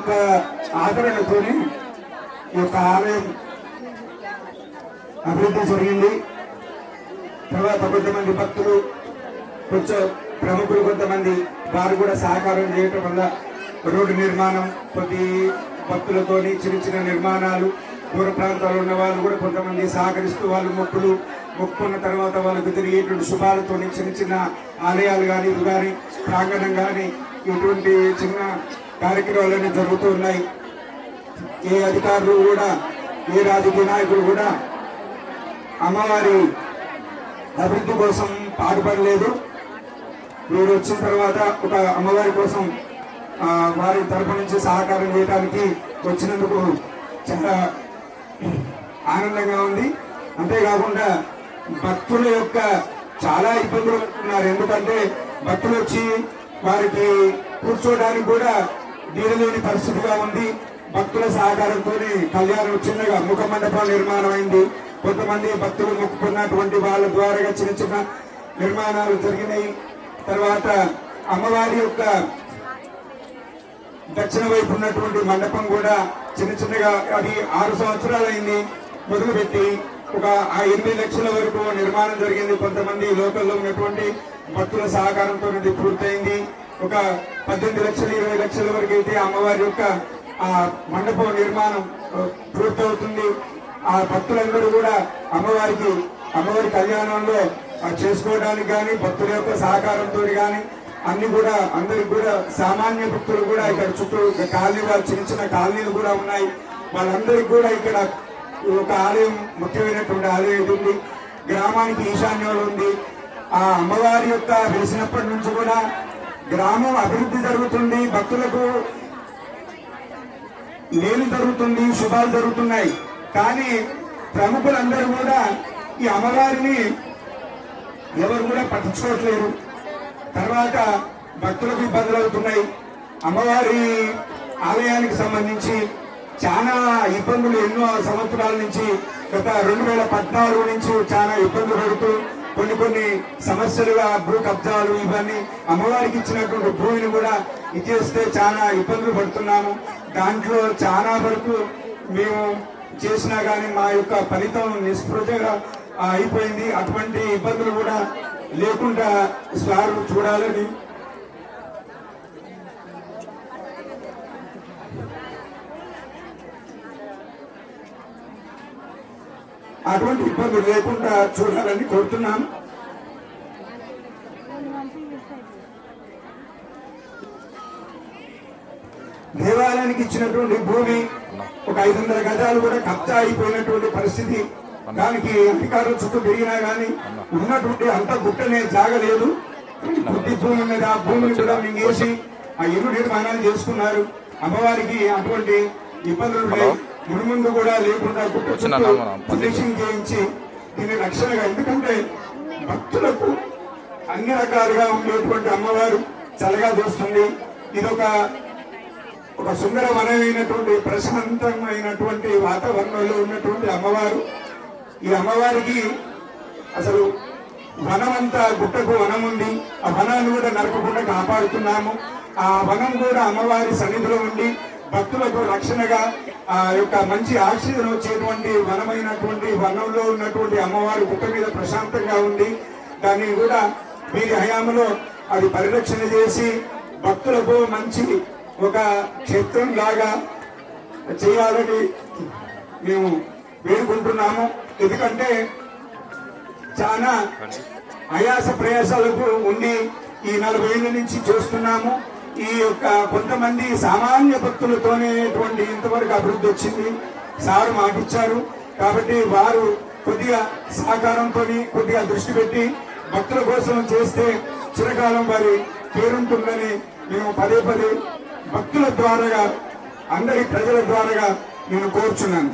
యొక్క ఆదరణతోనే ఈ యొక్క ఆలయం అభివృద్ధి జరిగింది. తర్వాత కొంతమంది భక్తులు, కొంచెం ప్రముఖులు కొంతమంది వారు కూడా సహకారం చేయటం వల్ల రోడ్డు నిర్మాణం, కొద్ది భక్తులతోని చిన్న చిన్న నిర్మాణాలు, దూర ప్రాంతాల్లో ఉన్న వాళ్ళు కూడా కొంతమంది సహకరిస్తూ వాళ్ళు మొక్కుకున్న తర్వాత వాళ్ళకు తిరిగేటువంటి శుభాలతో చిన్న చిన్న ఆలయాలు కానీ ఇవి కానీ ప్రాంగణం కానీ ఇటువంటి చిన్న కార్యక్రమాలన్నీ జరుగుతూ ఉన్నాయి. ఏ అధికారులు కూడా, ఏ రాజకీయ నాయకులు కూడా అమ్మవారి అభివృద్ధి కోసం పాటుపడలేదు. వీరు వచ్చిన తర్వాత ఒక అమ్మవారి కోసం వారి తరపు నుంచి సహకారం చేయడానికి వచ్చినందుకు చాలా ఆనందంగా ఉంది. అంతేకాకుండా భక్తుల యొక్క చాలా ఇబ్బందులు పడుతున్నారు. ఎందుకంటే భక్తులు వచ్చి వారికి కూర్చోడానికి కూడా వీరలేని పరిస్థితిగా ఉంది. భక్తుల సహకారంతోనే కళ్యాణం చిన్నగా ముఖ మండపం నిర్మాణం అయింది. కొంతమంది భక్తులు మొక్కుకున్నటువంటి వాళ్ళ ద్వారా చిన్న చిన్న నిర్మాణాలు జరిగినాయి. తర్వాత అమ్మవారి యొక్క దక్షిణ వైపు ఉన్నటువంటి మండపం కూడా చిన్న చిన్నగా, అది 6 సంవత్సరాలు అయింది మొదలుపెట్టి. ఒక 8 లక్షల వరకు నిర్మాణం జరిగింది. కొంతమంది లోకల్లో ఉన్నటువంటి భక్తుల సహకారంతో ఇది పూర్తయింది. ఒక 18 లక్షలు 20 లక్షల వరకు అయితే అమ్మవారి యొక్క ఆ మండపం నిర్మాణం పూర్తవుతుంది. ఆ భక్తులందరూ కూడా అమ్మవారి కళ్యాణంలో చేసుకోవడానికి కానీ భక్తుల యొక్క సహకారంతో కానీ అన్ని కూడా అందరికి కూడా సామాన్య భక్తులు కూడా ఇక్కడ చుట్టూ కాలనీ, చిన్న చిన్న కాలనీలు కూడా ఉన్నాయి. వాళ్ళందరికీ కూడా ఇక్కడ ఒక ఆలయం, ముఖ్యమైనటువంటి ఆలయం ఉంది. గ్రామానికి ఈశాన్యంలో ఉంది. ఆ అమ్మవారి యొక్క వెలిసినప్పటి నుంచి కూడా గ్రామం అభివృద్ధి జరుగుతుంది, భక్తులకు మేలు జరుగుతుంది, శుభాలు జరుగుతున్నాయి. కానీ ప్రముఖులందరూ కూడా ఈ అమ్మవారిని ఎవరు కూడా పట్టించుకోవట్లేరు. తర్వాత భక్తులకు ఇబ్బందులు అవుతున్నాయి. అమ్మవారి ఆలయానికి సంబంధించి చాలా ఇబ్బందులు ఎన్నో సంవత్సరాల నుంచి, గత 2014 నుంచి చాలా ఇబ్బందులు పడుతూ కొన్ని సమస్యలుగా భూ కబ్జాలు ఇవన్నీ అమ్మవారికి ఇచ్చినటువంటి భూమిని కూడా ఇచ్చేస్తే చాలా ఇబ్బందులు పడుతున్నాము. దాంట్లో చాలా వరకు మేము చేసినా కానీ మా యొక్క ఫలితం నిస్పృహగా అయిపోయింది. అటువంటి ఇబ్బందులు కూడా లేకుండా స్వారు చూడాలని అటువంటి ఇబ్బందులు లేకుండా చూడాలని కోరుతున్నాం. దేవాలయానికి ఇచ్చినటువంటి భూమి ఒక 500 గజాలు కూడా కబ్జా అయిపోయినటువంటి పరిస్థితి. దానికి అధికారులు చుట్టూ తిరిగినా కానీ ఉన్నటువంటి అంత గుట్టనే జాగలేదు. కొద్ది భూమి ఉన్నది, ఆ భూమిని కూడా మింగేసి ఆ ఇల్లు నిర్మాణాలు చేసుకున్నారు. అమ్మవారికి అటువంటి ఇబ్బందులు లేవు, ముందు కూడా లేకుండా గుట్ట చుట్టూ ప్రదక్షిణ చేయించి దీని రక్షణగా, ఎందుకంటే భక్తులకు అన్ని రకాలుగా ఉండేటువంటి అమ్మవారు చల్లగా చూస్తుంది. ఇదొక సుందరవనమైనటువంటి ప్రశాంతమైనటువంటి వాతావరణంలో ఉన్నటువంటి అమ్మవారు. ఈ అమ్మవారికి అసలు వనమంతా, గుట్టకు వనం ఉంది, ఆ వనాన్ని కూడా నరకకుండా కాపాడుతున్నాము. ఆ వనం కూడా అమ్మవారి సన్నిధిలో ఉండి భక్తులకు రక్షణగా ఆ యొక్క మంచి ఆక్సిజన్ వచ్చేటువంటి వనమైనటువంటి వనంలో ఉన్నటువంటి అమ్మవారి గుట్ట మీద ప్రశాంతంగా ఉంది. దాన్ని కూడా వీరి హయాంలో అది పరిరక్షణ చేసి భక్తులకు మంచి ఒక క్షేత్రం లాగా చేయాలని మేము వేడుకుంటున్నాము. ఎందుకంటే చాలా ఆయాస ప్రయాసాలకు ఉండి ఈ 40 ఏళ్ళ నుంచి చూస్తున్నాము. ఈ యొక్క కొంతమంది సామాన్య భక్తులతోనే ఇంతవరకు అభివృద్ధి వచ్చింది. సారు మాటిచ్చారు కాబట్టి వారు కొద్దిగా సహకారంతో కొద్దిగా దృష్టి పెట్టి భక్తుల కోసం చేస్తే చిరకాలం వారి పేరుంటుందని మేము పదే భక్తుల ద్వారా, అందరి ప్రజల ద్వారా నేను కోరుచున్నాను.